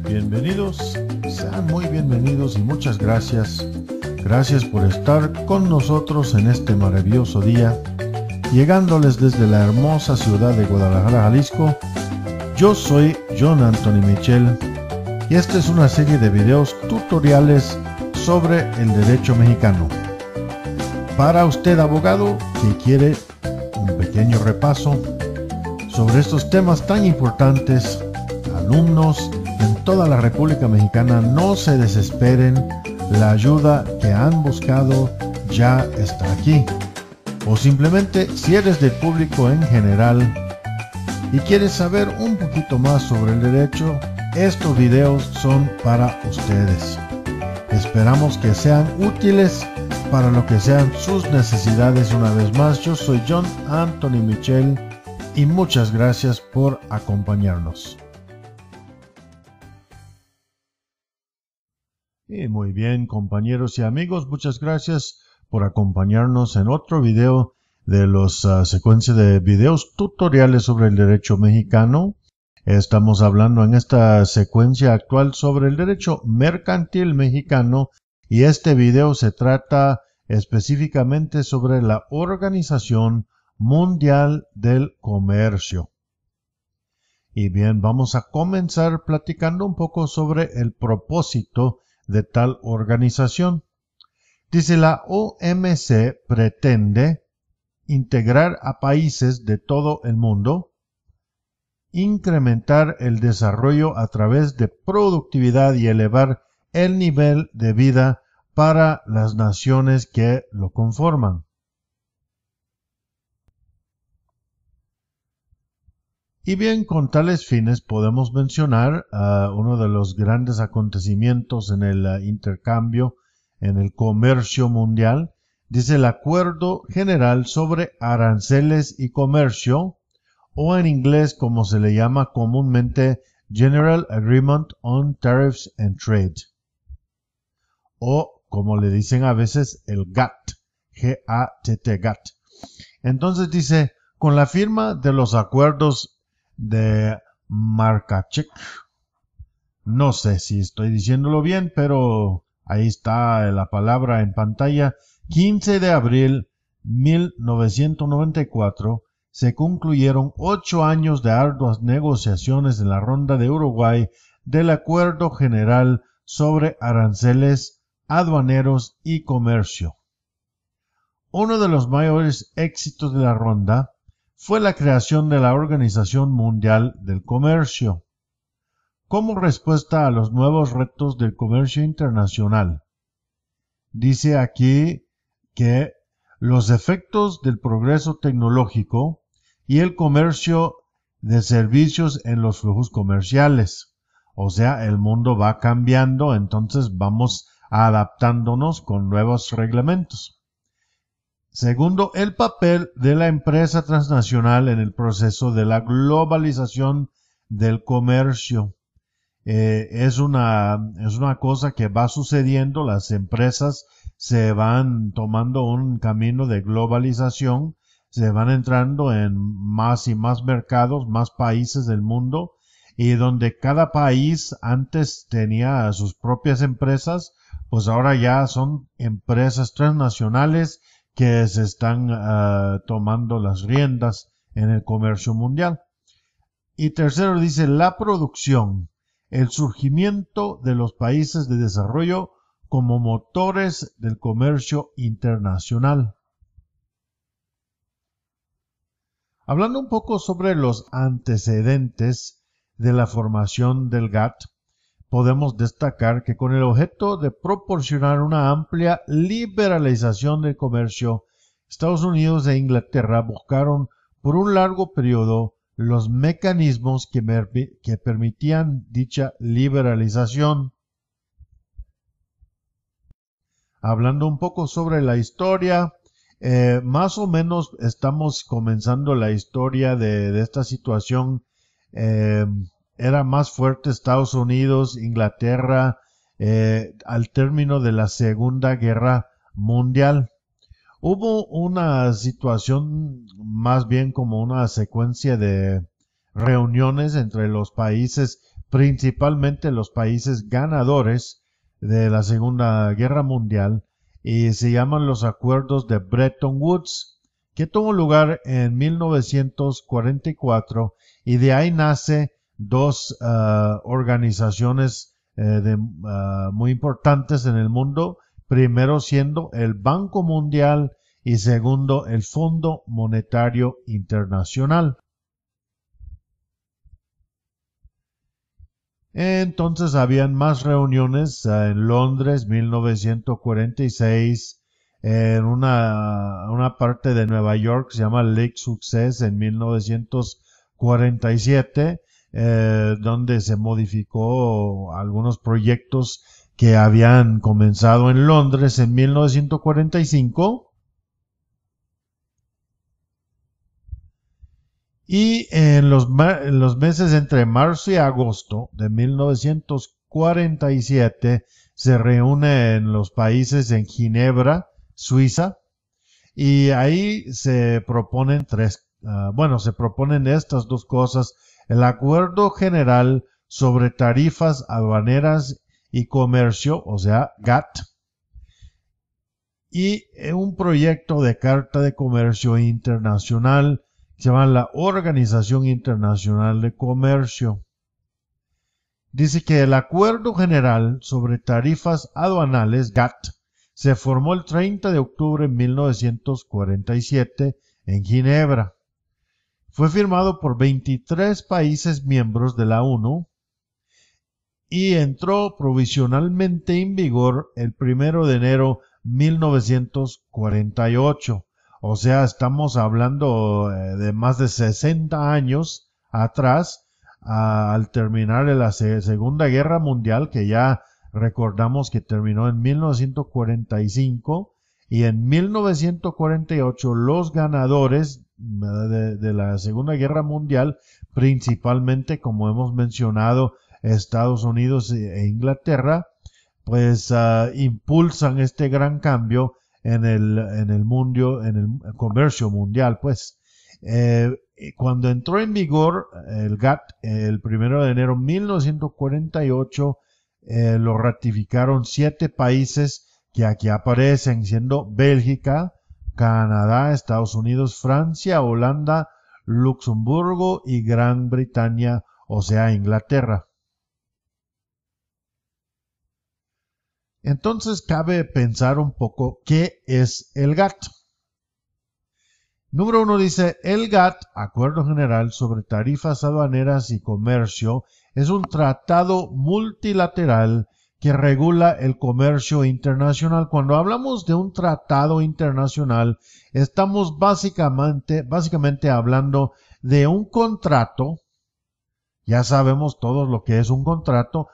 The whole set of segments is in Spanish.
Bienvenidos, sean muy bienvenidos y muchas gracias. Gracias por estar con nosotros en este maravilloso día, llegándoles desde la hermosa ciudad de Guadalajara, Jalisco. Yo soy John Anthony Michel y esta es una serie de videos tutoriales sobre el derecho mexicano. Para usted, abogado, que quiere un pequeño repaso sobre estos temas tan importantes, alumnos en toda la República Mexicana, no se desesperen, la ayuda que han buscado ya está aquí. O simplemente, si eres del público en general y quieres saber un poquito más sobre el derecho, estos videos son para ustedes. Esperamos que sean útiles para lo que sean sus necesidades. Una vez más, yo soy John Anthony Michel y muchas gracias por acompañarnos. Y muy bien, compañeros y amigos, muchas gracias por acompañarnos en otro video de los secuencia de videos tutoriales sobre el derecho mexicano. Estamos hablando en esta secuencia actual sobre el derecho mercantil mexicano y este video se trata específicamente sobre la Organización Mundial del Comercio. Y bien, vamos a comenzar platicando un poco sobre el propósito de tal organización. Dice, la OMC pretende integrar a países de todo el mundo, incrementar el desarrollo a través de productividad y elevar el nivel de vida para las naciones que lo conforman. Y bien, con tales fines podemos mencionar uno de los grandes acontecimientos en el intercambio, en el comercio mundial. Dice el Acuerdo General sobre Aranceles y Comercio, o en inglés como se le llama comúnmente General Agreement on Tariffs and Trade, o como le dicen a veces el GATT, G-A-T-T, GATT. Entonces dice, con la firma de los acuerdos de Marrakech, no sé si estoy diciéndolo bien, pero ahí está la palabra en pantalla, 15 de abril 1994, se concluyeron 8 años de arduas negociaciones en la ronda de Uruguay del Acuerdo General sobre Aranceles, Aduaneros y Comercio. Uno de los mayores éxitos de la ronda fue la creación de la Organización Mundial del Comercio. Como respuesta a los nuevos retos del comercio internacional, dice aquí que los efectos del progreso tecnológico y el comercio de servicios en los flujos comerciales. O sea, el mundo va cambiando, entonces vamos adaptándonos con nuevos reglamentos. Segundo, el papel de la empresa transnacional en el proceso de la globalización del comercio. Es una cosa que va sucediendo, las empresas se van tomando un camino de globalización, se van entrando en más y más mercados, más países del mundo, y donde cada país antes tenía sus propias empresas, pues ahora ya son empresas transnacionales que se están tomando las riendas en el comercio mundial. Y tercero, dice la producción, el surgimiento de los países de desarrollo como motores del comercio internacional. Hablando un poco sobre los antecedentes de la formación del GATT, podemos destacar que con el objeto de proporcionar una amplia liberalización del comercio, Estados Unidos e Inglaterra buscaron por un largo periodo los mecanismos que permitían dicha liberalización. Hablando un poco sobre la historia, más o menos estamos comenzando la historia de esta situación. Era más fuerte Estados Unidos, Inglaterra, al término de la Segunda Guerra Mundial. Hubo una situación más bien como una secuencia de reuniones entre los países, principalmente los países ganadores de la Segunda Guerra Mundial, y se llaman los acuerdos de Bretton Woods, que tuvo lugar en 1944, y de ahí nace dos organizaciones muy importantes en el mundo, primero siendo el Banco Mundial y segundo el Fondo Monetario Internacional. Entonces habían más reuniones en Londres, 1946, en una parte de Nueva York se llama Lake Success en 1947, donde se modificó algunos proyectos que habían comenzado en Londres en 1945. Y en los meses entre marzo y agosto de 1947 se reúnen los países en Ginebra, Suiza, y ahí se proponen se proponen estas dos cosas: el Acuerdo General sobre Tarifas Aduaneras y Comercio, o sea, GATT, y un proyecto de Carta de Comercio Internacional que se llama la Organización Internacional de Comercio. Dice que el Acuerdo General sobre Tarifas Aduanales, GATT, se formó el 30 de octubre de 1947 en Ginebra. Fue firmado por 23 países miembros de la ONU y entró provisionalmente en vigor el 1 de enero de 1948. O sea, estamos hablando de más de 60 años atrás, al terminar la Segunda Guerra Mundial, que ya recordamos que terminó en 1945, y en 1948 los ganadores de la Segunda Guerra Mundial, principalmente, como hemos mencionado, Estados Unidos e Inglaterra, pues impulsan este gran cambio en el mundo, en el comercio mundial, pues. Cuando entró en vigor el GATT el 1 de enero de 1948, lo ratificaron 7 países que aquí aparecen, siendo Bélgica, Canadá, Estados Unidos, Francia, Holanda, Luxemburgo y Gran Bretaña, o sea, Inglaterra. Entonces cabe pensar un poco qué es el GATT. Número 1 dice: el GATT, Acuerdo General sobre Tarifas Aduaneras y Comercio, es un tratado multilateral que regula el comercio internacional. Cuando hablamos de un tratado internacional, estamos básicamente hablando de un contrato. Ya sabemos todos lo que es un contrato,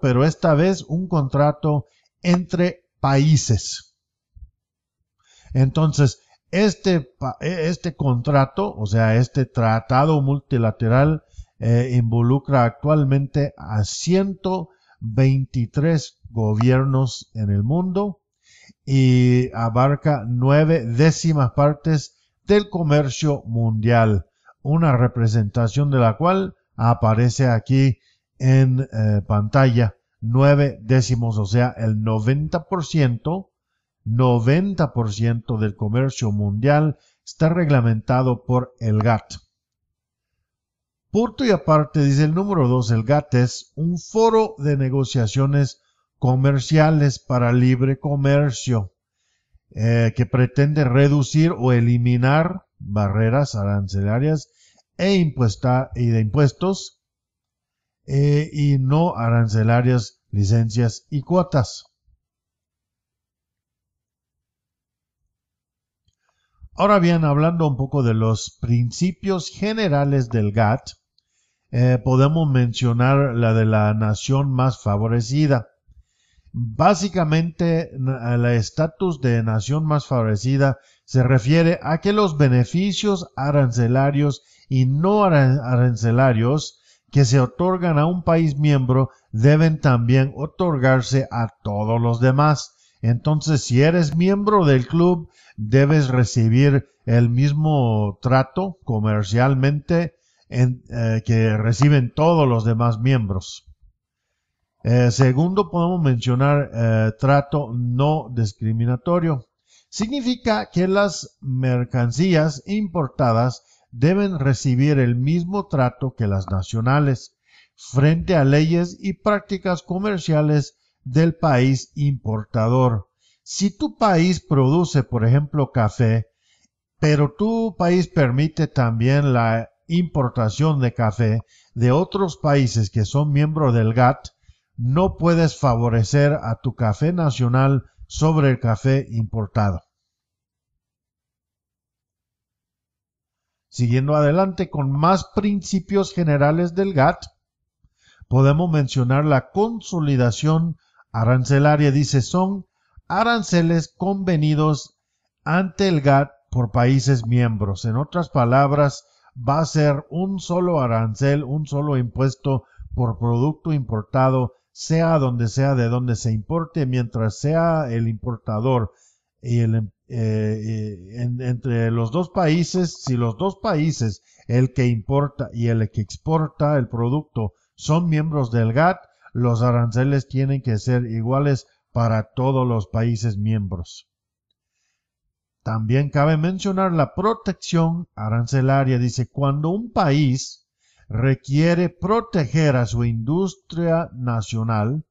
pero esta vez un contrato entre países. Entonces, este contrato, o sea, este tratado multilateral, involucra actualmente a 123 gobiernos en el mundo y abarca 9/10 partes del comercio mundial, una representación de la cual aparece aquí en pantalla. 9/10, o sea, el 90% del comercio mundial está reglamentado por el GATT. Punto y aparte, dice el número 2, el GATT es un foro de negociaciones comerciales para libre comercio que pretende reducir o eliminar barreras arancelarias y de impuestos y no arancelarias, licencias y cuotas. Ahora bien, hablando un poco de los principios generales del GATT, podemos mencionar la de la nación más favorecida. Básicamente, el estatus de nación más favorecida se refiere a que los beneficios arancelarios y no arancelarios que se otorgan a un país miembro deben también otorgarse a todos los demás. Entonces, si eres miembro del club, debes recibir el mismo trato comercialmente que reciben todos los demás miembros. Segundo, podemos mencionar trato no discriminatorio. Significa que las mercancías importadas deben recibir el mismo trato que las nacionales frente a leyes y prácticas comerciales del país importador. Si tu país produce, por ejemplo, café, pero tu país permite también la importación de café de otros países que son miembros del GATT, no puedes favorecer a tu café nacional sobre el café importado. Siguiendo adelante con más principios generales del GATT, podemos mencionar la consolidación arancelaria. Dice, son aranceles convenidos ante el GATT por países miembros. En otras palabras, va a ser un solo arancel, un solo impuesto por producto importado, sea de donde se importe, mientras sea el importador y entre los dos países, si los dos países, el que importa y el que exporta el producto, son miembros del GATT, los aranceles tienen que ser iguales para todos los países miembros. También cabe mencionar la protección arancelaria. Dice, cuando un país requiere proteger a su industria nacional,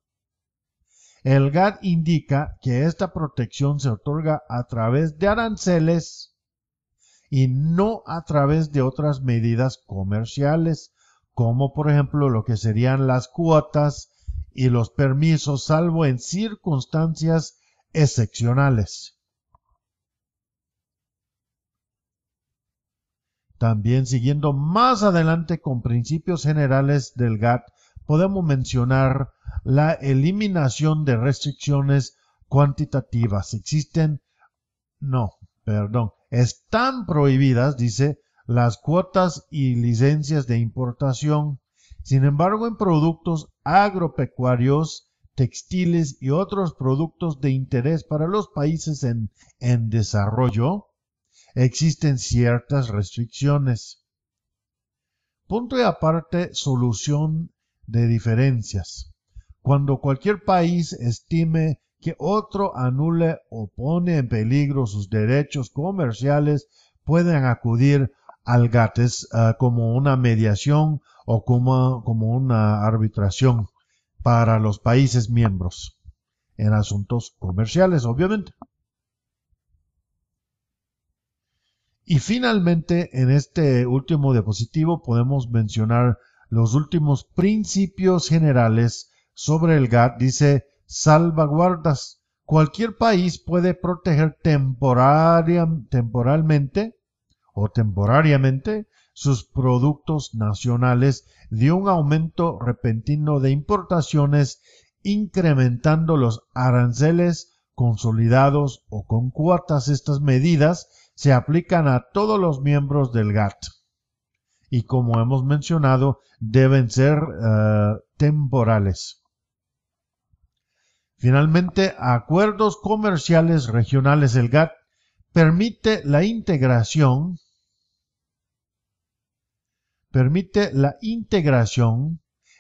el GATT indica que esta protección se otorga a través de aranceles y no a través de otras medidas comerciales, como por ejemplo lo que serían las cuotas y los permisos, salvo en circunstancias excepcionales. También siguiendo más adelante con principios generales del GATT, podemos mencionar la eliminación de restricciones cuantitativas. Están prohibidas, dice, las cuotas y licencias de importación. Sin embargo, en productos agropecuarios, textiles y otros productos de interés para los países en desarrollo, existen ciertas restricciones. Punto y aparte, solución de diferencias. Cuando cualquier país estime que otro anule o pone en peligro sus derechos comerciales, pueden acudir al GATT como una mediación o como una arbitración para los países miembros en asuntos comerciales, obviamente. Y finalmente, en este último diapositivo podemos mencionar los últimos principios generales sobre el GATT. Dice, salvaguardas. Cualquier país puede proteger temporalmente sus productos nacionales de un aumento repentino de importaciones, incrementando los aranceles consolidados o con cuotas. Estas medidas se aplican a todos los miembros del GATT y, como hemos mencionado, deben ser temporales. Finalmente, acuerdos comerciales regionales. El GATT permite la integración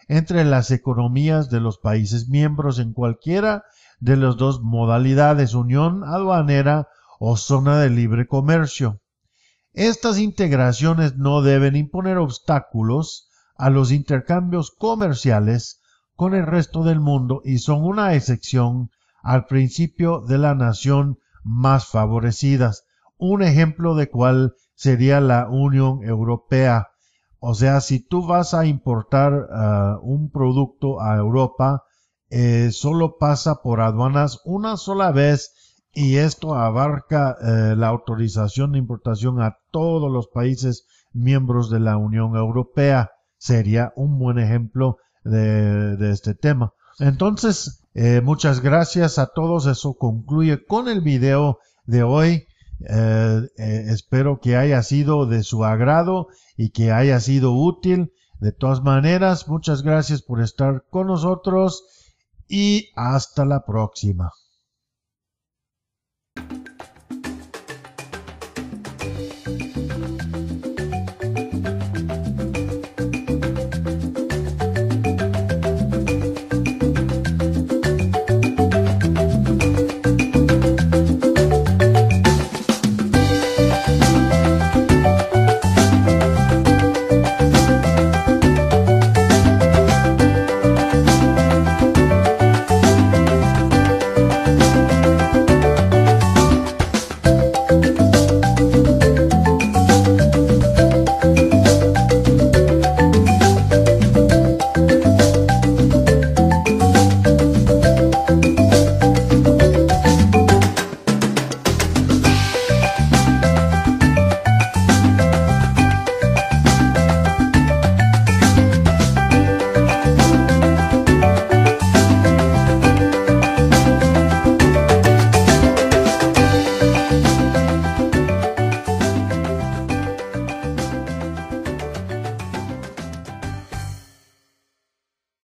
entre las economías de los países miembros en cualquiera de las dos modalidades, unión aduanera o zona de libre comercio. Estas integraciones no deben imponer obstáculos a los intercambios comerciales con el resto del mundo y son una excepción al principio de la nación más favorecidas. Un ejemplo de cuál sería la Unión Europea. O sea, si tú vas a importar un producto a Europa, solo pasa por aduanas una sola vez y esto abarca la autorización de importación a todos los países miembros de la Unión Europea. Sería un buen ejemplo de este tema. Entonces, muchas gracias a todos. Eso concluye con el video de hoy. Espero que haya sido de su agrado y que haya sido útil. De todas maneras, muchas gracias por estar con nosotros y hasta la próxima.